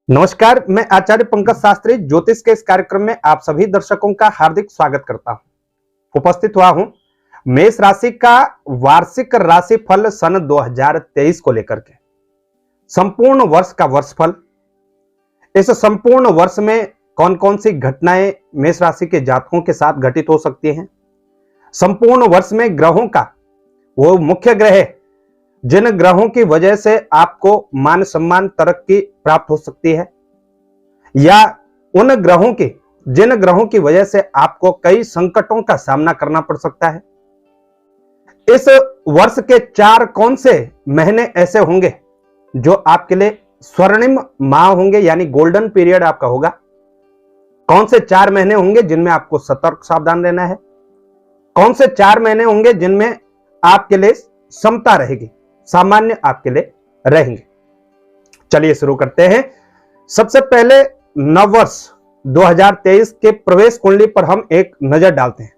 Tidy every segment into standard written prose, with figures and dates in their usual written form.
नमस्कार, मैं आचार्य पंकज शास्त्री ज्योतिष के इस कार्यक्रम में आप सभी दर्शकों का हार्दिक स्वागत करता हूं। उपस्थित हुआ हूं मेष राशि का वार्षिक राशि फल सन 2023 को लेकर के संपूर्ण वर्ष का वर्षफल। इस संपूर्ण वर्ष में कौन कौन सी घटनाएं मेष राशि के जातकों के साथ घटित हो सकती हैं, संपूर्ण वर्ष में ग्रहों का वो मुख्य ग्रह जिन ग्रहों की वजह से आपको मान सम्मान तरक्की प्राप्त हो सकती है, या उन ग्रहों की जिन ग्रहों की वजह से आपको कई संकटों का सामना करना पड़ सकता है। इस वर्ष के 4 कौन से महीने ऐसे होंगे जो आपके लिए स्वर्णिम माह होंगे, यानी गोल्डन पीरियड आपका होगा। कौन से 4 महीने होंगे जिनमें आपको सतर्क सावधान रहना है, कौन से 4 महीने होंगे जिनमें आपके लिए समता रहेगी, सामान्य आपके लिए रहेंगे। चलिए शुरू करते हैं। सबसे पहले नववर्ष 2023 के प्रवेश कुंडली पर हम एक नजर डालते हैं।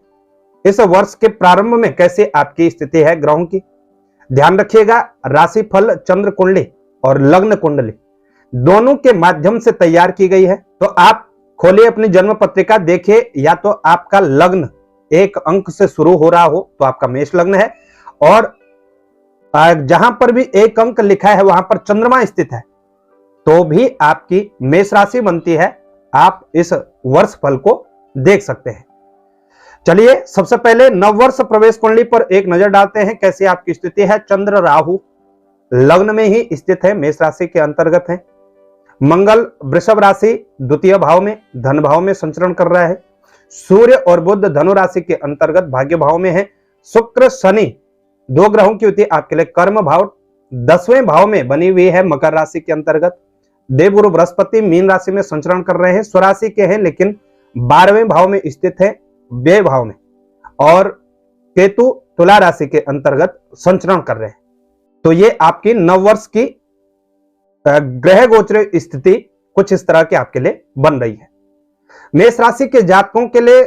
इस वर्ष के प्रारंभ में कैसे आपकी स्थिति है ग्रहों की, ध्यान रखिएगा। राशिफल चंद्र कुंडली और लग्न कुंडली दोनों के माध्यम से तैयार की गई है। तो आप खोलिए अपनी जन्म पत्रिका, देखिए या तो आपका लग्न 1 अंक से शुरू हो रहा हो तो आपका मेष लग्न है, और जहां पर भी 1 अंक लिखा है वहां पर चंद्रमा स्थित है तो भी आपकी मेष राशि बनती है। आप इस वर्ष फल को देख सकते हैं। चलिए सबसे पहले नववर्ष प्रवेश कुंडली पर एक नजर डालते हैं कैसी आपकी स्थिति है। चंद्र राहु लग्न में ही स्थित है, मेष राशि के अंतर्गत है। मंगल वृषभ राशि द्वितीय भाव में धन भाव में संचरण कर रहा है। सूर्य और बुध धनु राशि के अंतर्गत भाग्य भाव में है। शुक्र शनि 2 ग्रहों की युति आपके लिए कर्म भाव 10वें भाव में बनी हुई है मकर राशि के अंतर्गत। देवगुरु बृहस्पति मीन राशि में संचरण कर रहे हैं, स्वराशि के हैं लेकिन 12वें भाव में स्थित है, व्यय भाव में। और केतु तुला राशि के अंतर्गत संचरण कर रहे हैं। तो ये आपकी नववर्ष की ग्रह गोचर स्थिति कुछ इस तरह की आपके लिए बन रही है। मेष राशि के जातकों के लिए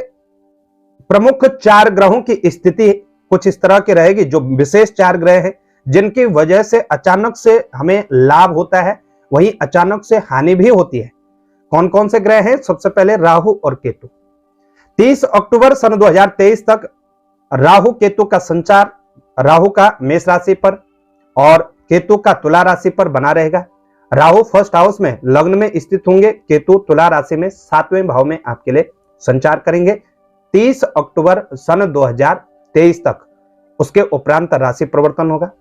प्रमुख 4 ग्रहों की स्थिति कुछ इस तरह की रहेगी, जो विशेष 4 ग्रह हैं जिनकी वजह से अचानक से हमें लाभ होता है, वहीं अचानक से हानि भी होती है। कौन कौन से ग्रह हैं? सबसे पहले राहु और केतु। 30 अक्टूबर सन 2023 तक राहु केतु का संचार, राहु का मेष राशि पर और केतु का तुला राशि पर बना रहेगा। राहु फर्स्ट हाउस में लग्न में स्थित होंगे, केतु तुला राशि में 7वें भाव में आपके लिए संचार करेंगे 30 अक्टूबर सन 2023 तक। उसके उपरांत राशि परिवर्तन होगा।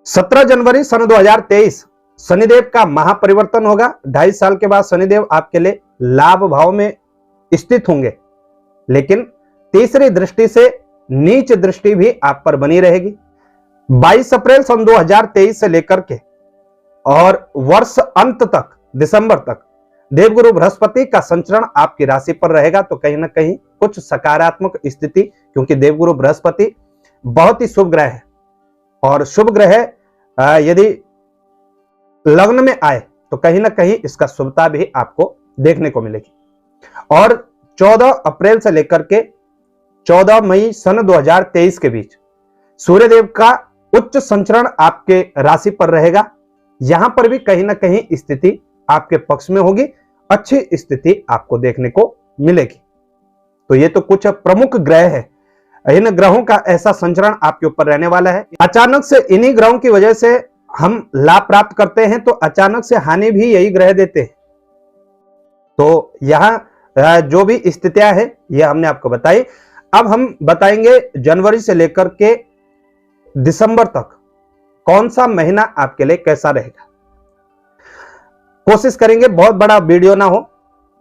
17 जनवरी सन 2023 शनिदेव का महापरिवर्तन होगा। 2.5 साल के बाद शनिदेव आपके लिए लाभ भाव में स्थित होंगे, लेकिन तीसरी दृष्टि से नीच दृष्टि भी आप पर बनी रहेगी। 22 अप्रैल सन 2023 से लेकर के और वर्ष अंत तक दिसंबर तक देवगुरु बृहस्पति का संचरण आपकी राशि पर रहेगा। तो कहीं ना कहीं कुछ सकारात्मक स्थिति, क्योंकि देवगुरु बृहस्पति बहुत ही शुभ ग्रह है, और शुभ ग्रह यदि लग्न में आए तो कहीं ना कहीं इसका शुभता भी आपको देखने को मिलेगी। और 14 अप्रैल से लेकर के 14 मई सन 2023 के बीच सूर्यदेव का उच्च संचरण आपके राशि पर रहेगा। यहां पर भी कहीं ना कहीं स्थिति आपके पक्ष में होगी, अच्छी स्थिति आपको देखने को मिलेगी। तो ये तो कुछ प्रमुख ग्रह है। इन ग्रहों का ऐसा संचरण आपके ऊपर रहने वाला है। अचानक से इन्हीं ग्रहों की वजह से हम लाभ प्राप्त करते हैं, तो अचानक से हानि भी यही ग्रह देते हैं। तो यहां जो भी स्थितियां हैं ये हमने आपको बताई। अब हम बताएंगे जनवरी से लेकर के दिसंबर तक कौन सा महीना आपके लिए कैसा रहेगा। कोशिश करेंगे बहुत बड़ा वीडियो ना हो,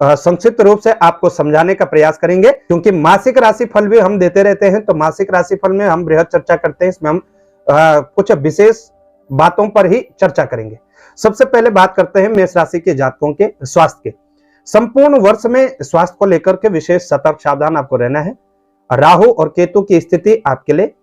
संक्षिप्त रूप से आपको समझाने का प्रयास करेंगे, क्योंकि मासिक राशि फल भी हम देते रहते हैं। तो मासिक राशि फल में हम बृहद चर्चा करते हैं, इसमें हम कुछ विशेष बातों पर ही चर्चा करेंगे। सबसे पहले बात करते हैं मेष राशि के जातकों के स्वास्थ्य के। संपूर्ण वर्ष में स्वास्थ्य को लेकर के विशेष सतर्क सावधान आपको रहना है। राहु और केतु की स्थिति आपके लिए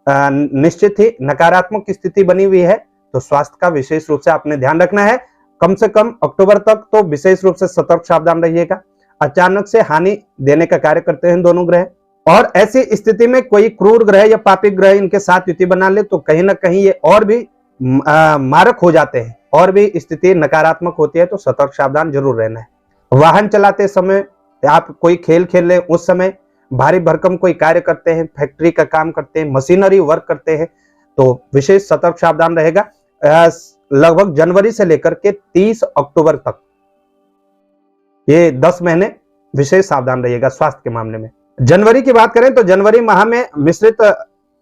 निश्चित ही नकारात्मक स्थिति बनी हुई है, तो स्वास्थ्य का विशेष रूप से आपने ध्यान रखना है। कम से कम अक्टूबर तक तो विशेष रूप से सतर्क सावधान रहिएगा। अचानक से हानि देने का कार्य करते हैं दोनों ग्रह, और ऐसी स्थिति में कोई क्रूर ग्रह या पापी ग्रह इनके साथ युति बना ले तो कहीं ना कहीं ये और भी मारक हो जाते हैं और भी स्थिति नकारात्मक होती है तो सतर्क सावधान जरूर रहना है। वाहन चलाते समय, आप कोई खेल खेल रहे उस समय, भारी भरकम कोई कार्य करते हैं, फैक्ट्री का काम करते हैं, मशीनरी वर्क करते हैं तो विशेष सतर्क सावधान रहेगा। लगभग जनवरी से लेकर के 30 अक्टूबर तक ये 10 महीने विशेष सावधान रहिएगा स्वास्थ्य के मामले में। जनवरी की बात करें तो जनवरी माह में मिश्रित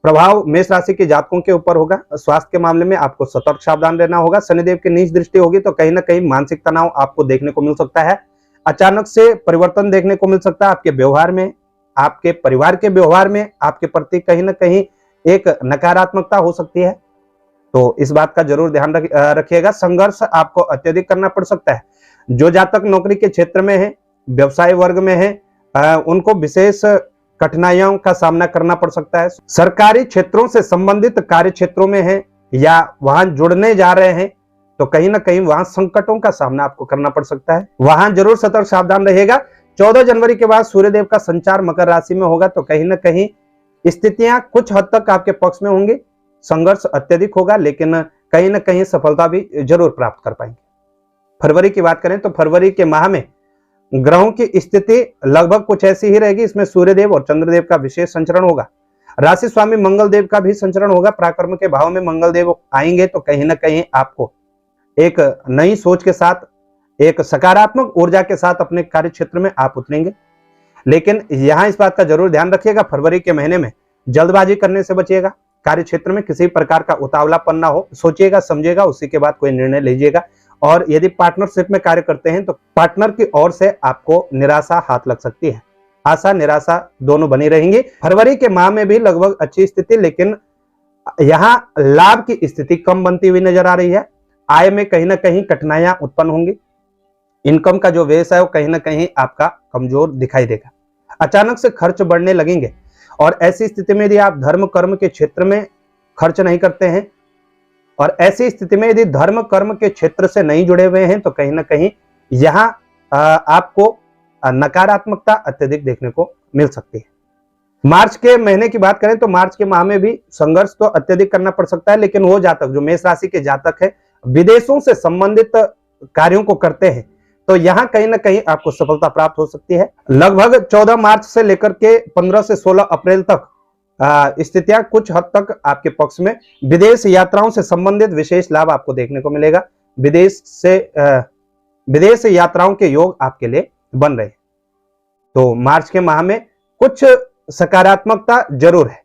प्रभाव मेष राशि के जातकों के ऊपर होगा। स्वास्थ्य के मामले में आपको सतर्क सावधान रहना होगा। शनिदेव की नीच दृष्टि होगी तो कहीं ना कहीं मानसिक तनाव आपको देखने को मिल सकता है। अचानक से परिवर्तन देखने को मिल सकता है आपके व्यवहार में, आपके परिवार के व्यवहार में, आपके प्रति कहीं ना कहीं एक नकारात्मकता हो सकती है तो इस बात का जरूर ध्यान रखिएगा। संघर्ष आपको अत्यधिक करना पड़ सकता है। जो जातक नौकरी के क्षेत्र में है, व्यवसाय वर्ग में है, उनको विशेष कठिनाइयों का सामना करना पड़ सकता है। सरकारी क्षेत्रों से संबंधित कार्य क्षेत्रों में है या वहां जुड़ने जा रहे हैं तो कहीं ना कहीं वहां संकटों का सामना आपको करना पड़ सकता है, वहां जरूर सतर्क सावधान रहिएगा। 14 जनवरी के बाद सूर्यदेव का संचार मकर राशि में होगा तो कहीं ना कहीं स्थितियां कुछ हद तक आपके पक्ष में होंगी। संघर्ष अत्यधिक होगा लेकिन कहीं ना कहीं सफलता भी जरूर प्राप्त कर पाएंगे। फरवरी की बात करें तो फरवरी के माह में ग्रहों की स्थिति लगभग कुछ ऐसी ही रहेगी। इसमें सूर्यदेव और चंद्रदेव का विशेष संचरण होगा। राशि स्वामी मंगल देव का भी संचरण होगा। पराक्रम के भाव में मंगल देव आएंगे तो कहीं ना कहीं आपको एक नई सोच के साथ, एक सकारात्मक ऊर्जा के साथ अपने कार्य क्षेत्र में आप उतरेंगे। लेकिन यहां इस बात का जरूर ध्यान रखिएगा, फरवरी के महीने में जल्दबाजी करने से बचिएगा। कार्य क्षेत्र में किसी प्रकार का उतावलापन ना हो, सोचिएगा समझिएगा उसी के बाद कोई निर्णय लीजिएगा। और यदि पार्टनरशिप में कार्य करते हैं तो पार्टनर की ओर से आपको निराशा हाथ लग सकती है। आशा निराशा दोनों बनी रहेंगी। फरवरी के माह में भी लगभग अच्छी स्थिति, लेकिन यहां लाभ की स्थिति कम बनती हुई नजर आ रही है। आय में कहीं ना कहीं कठिनाइयां उत्पन्न होंगी। इनकम का जो बेस है वो कहीं ना कहीं आपका कमजोर दिखाई देगा। अचानक से खर्च बढ़ने लगेंगे और ऐसी स्थिति में यदि आप धर्म कर्म के क्षेत्र में खर्च नहीं करते हैं और ऐसी स्थिति में यदि धर्म कर्म के क्षेत्र से नहीं जुड़े हुए हैं तो कहीं ना कहीं यहां आपको नकारात्मकता अत्यधिक देखने को मिल सकती है। मार्च के महीने की बात करें तो मार्च के माह में भी संघर्ष तो अत्यधिक करना पड़ सकता है, लेकिन वो जातक जो मेष राशि के जातक है, विदेशों से संबंधित कार्यों को करते हैं तो यहां कहीं ना कहीं आपको सफलता प्राप्त हो सकती है। लगभग 14 मार्च से लेकर के 15 से 16 अप्रैल तक स्थितियां कुछ हद तक आपके पक्ष में। विदेश यात्राओं से संबंधित विशेष लाभ आपको देखने को मिलेगा। विदेश यात्राओं के योग आपके लिए बन रहे हैं तो मार्च के माह में कुछ सकारात्मकता जरूर है।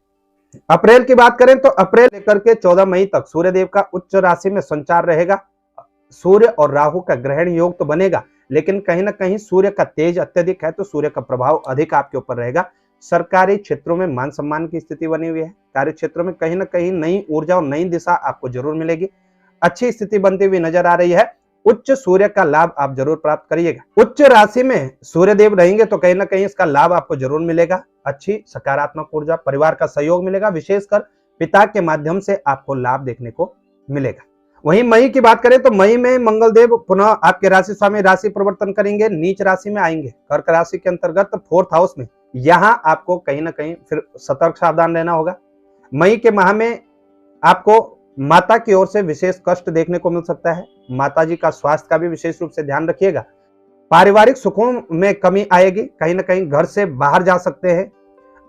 अप्रैल की बात करें तो अप्रैल लेकर के 14 मई तक सूर्यदेव का उच्च राशि में संचार रहेगा। सूर्य और राहु का ग्रहण योग तो बनेगा, लेकिन कहीं ना कहीं सूर्य का तेज अत्यधिक है तो सूर्य का प्रभाव अधिक आपके ऊपर रहेगा। सरकारी क्षेत्रों में मान सम्मान की स्थिति बनी हुई है। कार्य क्षेत्रों में कहीं ना कहीं नई ऊर्जा और नई दिशा आपको जरूर मिलेगी। अच्छी स्थिति बनती हुई नजर आ रही है। उच्च सूर्य का लाभ आप जरूर प्राप्त करिएगा। उच्च राशि में सूर्यदेव रहेंगे तो कहीं ना कहीं इसका लाभ आपको जरूर मिलेगा। अच्छी सकारात्मक ऊर्जा, परिवार का सहयोग मिलेगा, विशेषकर पिता के माध्यम से आपको लाभ देखने को मिलेगा। वहीं मई की बात करें तो मई में मंगल देव पुनः आपके राशि स्वामी राशि परिवर्तन करेंगे, नीच राशि में आएंगे, कर्क राशि के अंतर्गत 4th हाउस में। यहां आपको कहीं ना कहीं फिर सतर्क सावधान रहना होगा। मई के माह में आपको माता की ओर से विशेष कष्ट देखने को मिल सकता है। माताजी का स्वास्थ्य का भी विशेष रूप से ध्यान रखिएगा। पारिवारिक सुखों में कमी आएगी, कहीं ना कहीं घर से बाहर जा सकते हैं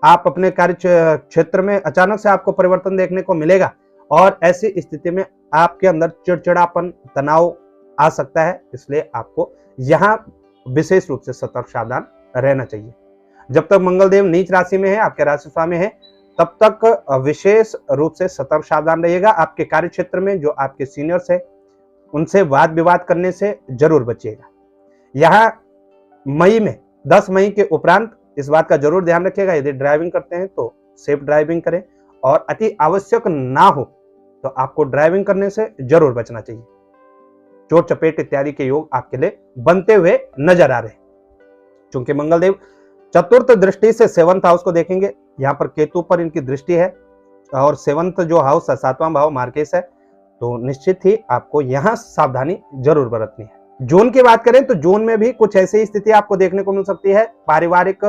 आप। अपने कार्य क्षेत्र में अचानक से आपको परिवर्तन देखने को मिलेगा और ऐसी स्थिति में आपके अंदर चिड़चिड़ापन, तनाव आ सकता है। इसलिए आपको यहां विशेष रूप से सतर्क सावधान रहना चाहिए। जब तक मंगल देव नीच राशि में है, आपके राशि स्वामी है, तब तक विशेष रूप से सतर्क सावधान रहिएगा। आपके कार्य क्षेत्र में जो आपके सीनियर्स है उनसे वाद विवाद करने से जरूर बचिएगा। यहाँ मई में 10 मई के उपरांत इस बात का जरूर ध्यान रखिएगा, यदि ड्राइविंग करते हैं तो सेफ ड्राइविंग करें और अति आवश्यक ना हो तो आपको ड्राइविंग करने से जरूर बचना चाहिए। चोट चपेट इत्यादि के योग आपके लिए बनते हुए नजर आ रहे हैं। क्योंकि मंगलदेव चतुर्थ दृष्टि से 7th हाउस को देखेंगे, यहाँ पर केतु पर इनकी दृष्टि है और 7th जो हाउस है, 7वां भाव मार्केश है, तो निश्चित ही आपको यहाँ सावधानी जरूर बरतनी है। जून की बात करें तो जून में भी कुछ ऐसी स्थिति आपको देखने को मिल सकती है। पारिवारिक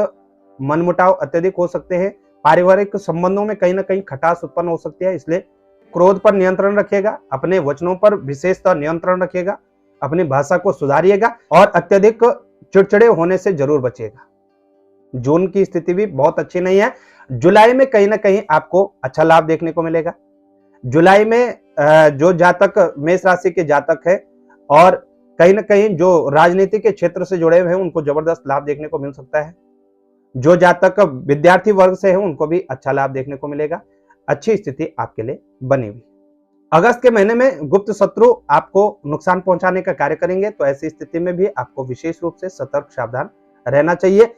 मनमुटाव अत्यधिक हो सकते हैं। पारिवारिक संबंधों में कहीं ना कहीं खटास उत्पन्न हो सकती है, इसलिए क्रोध पर नियंत्रण रखिएगा, अपने वचनों पर विशेषतः नियंत्रण रखिएगा, अपनी भाषा को सुधारिएगा और अत्यधिक चिड़चिड़े होने से जरूर बचिएगा। जून की स्थिति भी बहुत अच्छी नहीं है। जुलाई में कहीं ना कहीं आपको अच्छा लाभ देखने को मिलेगा। जुलाई में जो जातक मेष राशि के जातक है और कहीं ना कहीं जो राजनीति के क्षेत्र से जुड़े हुए हैं उनको जबरदस्त लाभ देखने को मिल सकता है। जो जातक विद्यार्थी वर्ग से है उनको भी अच्छा लाभ देखने को मिलेगा। अच्छी स्थिति आपके लिए बनी हुई। अगस्त के महीने में गुप्त शत्रु आपको नुकसान पहुंचाने का कार्य करेंगे, तो ऐसी स्थिति में भी आपको विशेष रूप से सतर्क सावधान रहना चाहिए।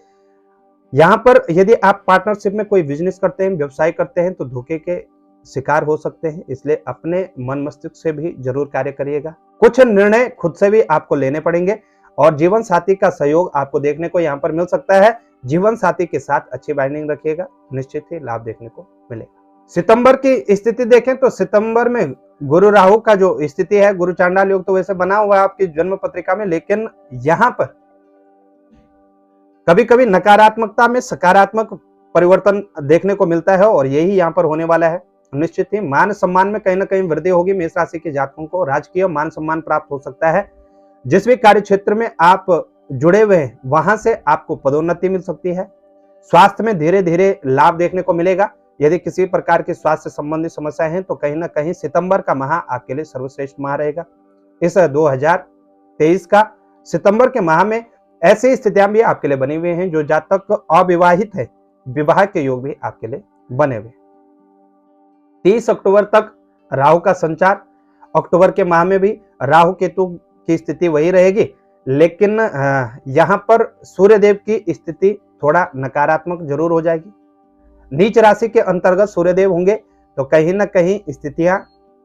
यहां पर यदि आप पार्टनरशिप में कोई बिजनेस करते हैं, व्यवसाय करते हैं, तो धोखे के शिकार हो सकते हैं, इसलिए अपने मन मस्तिष्क से भी जरूर कार्य करिएगा। कुछ निर्णय खुद से भी आपको लेने पड़ेंगे और जीवन साथी का सहयोग आपको देखने को यहाँ पर मिल सकता है। जीवन साथी के साथ अच्छी बाइंडिंग रखिएगा, निश्चित ही लाभ देखने को मिलेगा। सितंबर की स्थिति देखें तो सितंबर में गुरु राहु का जो स्थिति है, गुरु चांडाल योग तो वैसे बना हुआ है आपकी जन्म पत्रिका में, लेकिन यहां पर कभी कभी नकारात्मकता में सकारात्मक परिवर्तन देखने को मिलता है और यही यहां पर होने वाला है। निश्चित ही मान सम्मान में कहीं ना कहीं वृद्धि होगी। मेष राशि के जातकों को राजकीय मान सम्मान प्राप्त हो सकता है। जिस भी कार्य क्षेत्र में आप जुड़े हुए हैं वहां से आपको पदोन्नति मिल सकती है। स्वास्थ्य में धीरे धीरे लाभ देखने को मिलेगा। यदि किसी प्रकार की स्वास्थ्य संबंधी समस्याएं हैं तो कहीं ना कहीं सितंबर का माह आपके लिए सर्वश्रेष्ठ माह रहेगा। इस 2023 का सितंबर के माह में ऐसी स्थितियां भी आपके लिए बनी हुई हैं। जो जातक अविवाहित है, विवाह के योग भी आपके लिए बने हुए। 30 अक्टूबर तक राहु का संचार, अक्टूबर के माह में भी राहु केतु की स्थिति वही रहेगी, लेकिन यहां पर सूर्यदेव की स्थिति थोड़ा नकारात्मक जरूर हो जाएगी। नीच राशि के अंतर्गत सूर्यदेव होंगे तो कहीं ना कहीं स्थितियां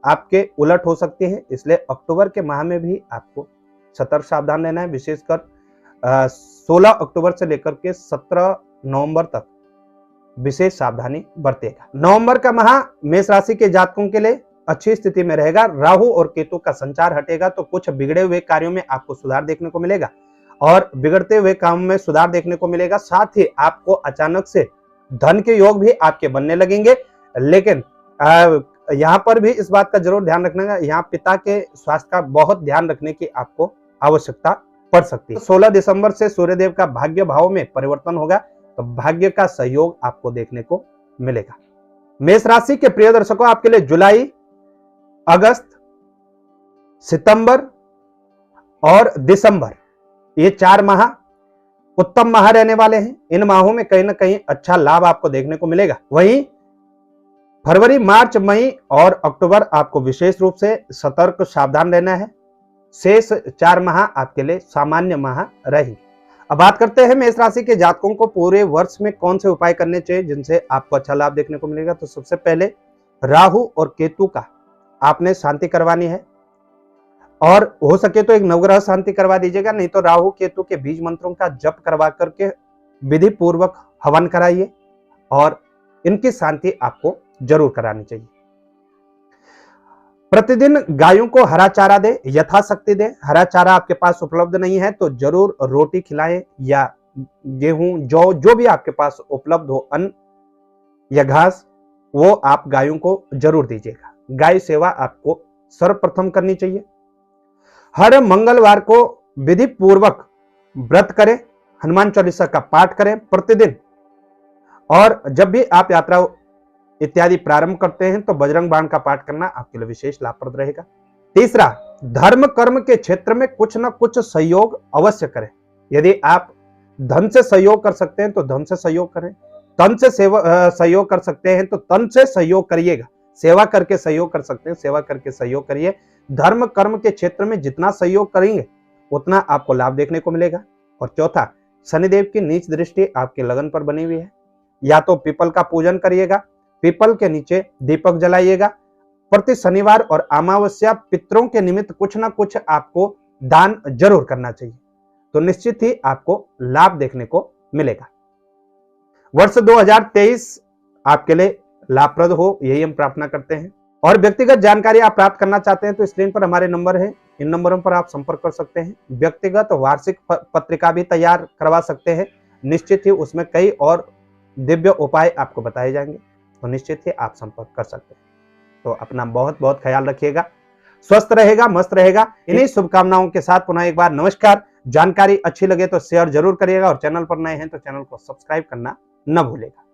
आपके उलट हो सकती हैं, इसलिए अक्टूबर के माह में भी आपको सतर्क सावधान रहना है। विशेषकर 16 अक्टूबर से लेकर के 17 नवंबर तक विशेष सावधानी बरतेगा। नवंबर का माह मेष राशि के जातकों के लिए अच्छी स्थिति में रहेगा। राहु और केतु का संचार हटेगा तो कुछ बिगड़े हुए कार्यों में आपको सुधार देखने को मिलेगा और बिगड़ते हुए काम में सुधार देखने को मिलेगा। साथ ही आपको अचानक से धन के योग भी आपके बनने लगेंगे, लेकिन यहाँ पर भी इस बात का जरूर ध्यान रखना, यहाँ पिता के स्वास्थ्य का बहुत ध्यान रखने की आपको आवश्यकता पड़ सकती है। 16 दिसंबर से सूर्यदेव का भाग्य भाव में परिवर्तन होगा तो भाग्य का सहयोग आपको देखने को मिलेगा। मेष राशि के प्रिय दर्शकों, आपके लिए जुलाई, अगस्त, सितंबर और दिसंबर ये 4 माह उत्तम माह रहने वाले हैं। इन माहों में कहीं ना कहीं अच्छा लाभ आपको देखने को मिलेगा। वहीं फरवरी, मार्च, मई और अक्टूबर आपको विशेष रूप से सतर्क सावधान रहना है। शेष 4 माह आपके लिए सामान्य माह रहेंगे। अब बात करते हैं मेष राशि के जातकों को पूरे वर्ष में कौन से उपाय करने चाहिए जिनसे आपको अच्छा लाभ देखने को मिलेगा। तो सबसे पहले राहु और केतु का आपने शांति करवानी है और हो सके तो एक नवग्रह शांति करवा दीजिएगा, नहीं तो राहु केतु के बीज मंत्रों का जप करवा करके विधि पूर्वक हवन कराइए और इनकी शांति आपको जरूर करानी चाहिए। प्रतिदिन गायों को हरा चारा दे, यथाशक्ति दे। हरा चारा आपके पास उपलब्ध नहीं है तो जरूर रोटी खिलाएं या गेहूं, जौ, जो भी आपके पास उपलब्ध हो अन्न या घास, वो आप गायों को जरूर दीजिएगा। गाय सेवा आपको सर्वप्रथम करनी चाहिए। हर मंगलवार को विधि पूर्वक व्रत करें, हनुमान चालीसा का पाठ करें प्रतिदिन, और जब भी आप यात्रा इत्यादि प्रारंभ करते हैं तो बजरंग बाण का पाठ करना आपके लिए विशेष लाभप्रद रहेगा। तीसरा, धर्म कर्म के क्षेत्र में कुछ न कुछ सहयोग अवश्य करें। यदि आप धन से सहयोग कर सकते हैं तो धन से सहयोग करें, तन से सहयोग कर सकते हैं तो तन से सहयोग करिएगा। सेवा करके सहयोग कर सकते हैं, सेवा करके सहयोग करिए। धर्म कर्म के क्षेत्र में जितना सहयोग करेंगे उतना आपको लाभ देखने को मिलेगा। और चौथा, शनिदेव की नीच दृष्टि आपके लगन पर बनी हुई है, या तो पीपल का पूजन करिएगा, पीपल के नीचे दीपक जलाइएगा। प्रति शनिवार और अमावस्या पितरों के निमित्त कुछ ना कुछ आपको दान जरूर करना चाहिए, तो निश्चित ही आपको लाभ देखने को मिलेगा। वर्ष 2023 आपके लिए लाभप्रद हो, यही हम प्रार्थना करते हैं। और व्यक्तिगत जानकारी आप प्राप्त करना चाहते हैं तो स्क्रीन पर हमारे नंबर हैं, इन नंबरों पर आप संपर्क कर सकते हैं। व्यक्तिगत वार्षिक पत्रिका भी तैयार करवा सकते हैं, निश्चित ही उसमें कई और दिव्य उपाय आपको बताए जाएंगे, तो निश्चित ही आप संपर्क कर सकते हैं। तो अपना बहुत बहुत ख्याल रखिएगा, स्वस्थ रहेगा, मस्त रहेगा। इन्हीं शुभकामनाओं के साथ पुनः एक बार नमस्कार। जानकारी अच्छी लगे तो शेयर जरूर करिएगा और चैनल पर नए हैं तो चैनल को सब्सक्राइब करना न भूलेगा।